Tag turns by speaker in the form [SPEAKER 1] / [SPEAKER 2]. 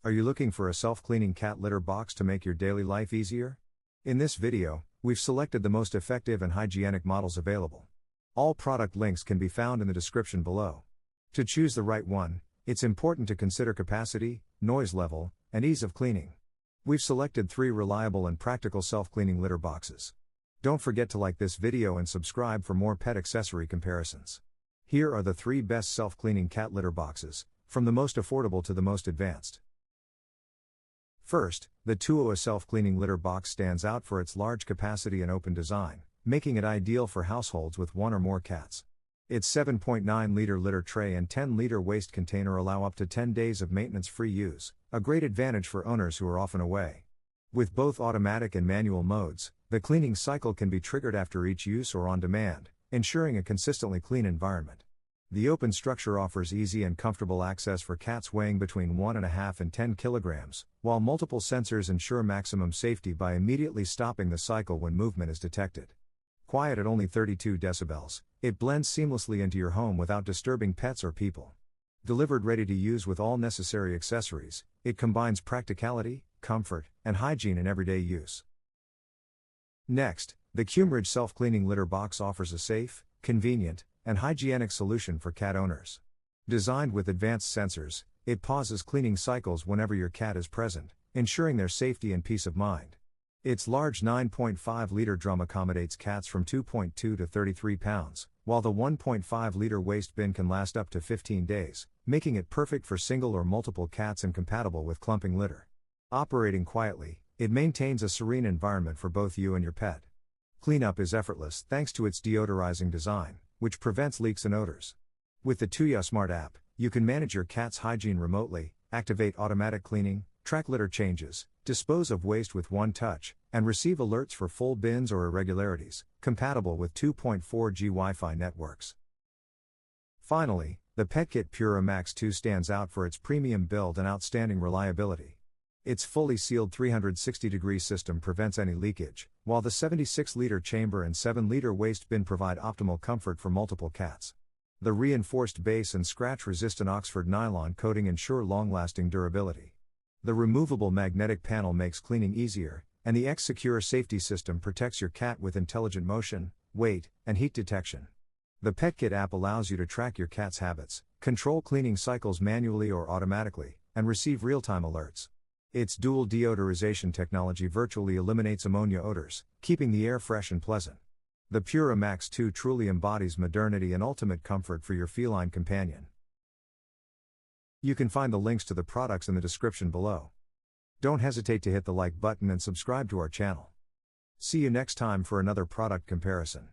[SPEAKER 1] Are you looking for a self-cleaning cat litter box to make your daily life easier? In this video, we've selected the most effective and hygienic models available. All product links can be found in the description below. To choose the right one, it's important to consider capacity, noise level, and ease of cleaning. We've selected 3 reliable and practical self-cleaning litter boxes. Don't forget to like this video and subscribe for more pet accessory comparisons. Here are the 3 best self-cleaning cat litter boxes, from the most affordable to the most advanced. First, the Teweoa self-cleaning litter box stands out for its large capacity and open design, making it ideal for households with 1 or more cats. Its 7.9-liter litter tray and 10-liter waste container allow up to 10 days of maintenance-free use, a great advantage for owners who are often away. With both automatic and manual modes, the cleaning cycle can be triggered after each use or on demand, ensuring a consistently clean environment. The open structure offers easy and comfortable access for cats weighing between 1.5 and 10 kilograms, while multiple sensors ensure maximum safety by immediately stopping the cycle when movement is detected. Quiet at only 32 decibels, it blends seamlessly into your home without disturbing pets or people. Delivered ready to use with all necessary accessories, it combines practicality, comfort, and hygiene in everyday use. Next, the Cumrige self-cleaning litter box offers a safe, convenient, and hygienic solution for cat owners. Designed with advanced sensors, it pauses cleaning cycles whenever your cat is present, ensuring their safety and peace of mind. Its large 9.5-liter drum accommodates cats from 2.2 to 33 pounds, while the 1.5-liter waste bin can last up to 15 days, making it perfect for single or multiple cats and compatible with clumping litter. Operating quietly, it maintains a serene environment for both you and your pet. Cleanup is effortless thanks to its deodorizing design, which prevents leaks and odors. With the Teweoa Smart app, you can manage your cat's hygiene remotely, activate automatic cleaning, track litter changes, dispose of waste with one touch, and receive alerts for full bins or irregularities, compatible with 2.4G Wi-Fi networks. Finally, the PETKIT Pura Max 2 stands out for its premium build and outstanding reliability. Its fully sealed 360-degree system prevents any leakage, while the 76-liter chamber and 7-liter waste bin provide optimal comfort for multiple cats. The reinforced base and scratch-resistant Oxford nylon coating ensure long-lasting durability. The removable magnetic panel makes cleaning easier, and the X-Secure safety system protects your cat with intelligent motion, weight, and heat detection. The PETKIT app allows you to track your cat's habits, control cleaning cycles manually or automatically, and receive real-time alerts. Its dual deodorization technology virtually eliminates ammonia odors, keeping the air fresh and pleasant. The Pura Max 2 truly embodies modernity and ultimate comfort for your feline companion. You can find the links to the products in the description below. Don't hesitate to hit the like button and subscribe to our channel. See you next time for another product comparison.